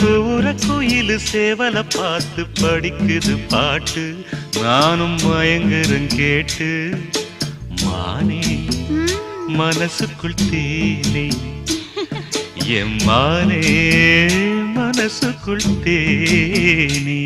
கூற குயிலு சேவல பார்த்து படிக்குது பாட்டு நானும் மயங்குறேன் கேட்டு மானே மனசுக்குள் தேனே எம்மானே மனசுக்குள் தேனே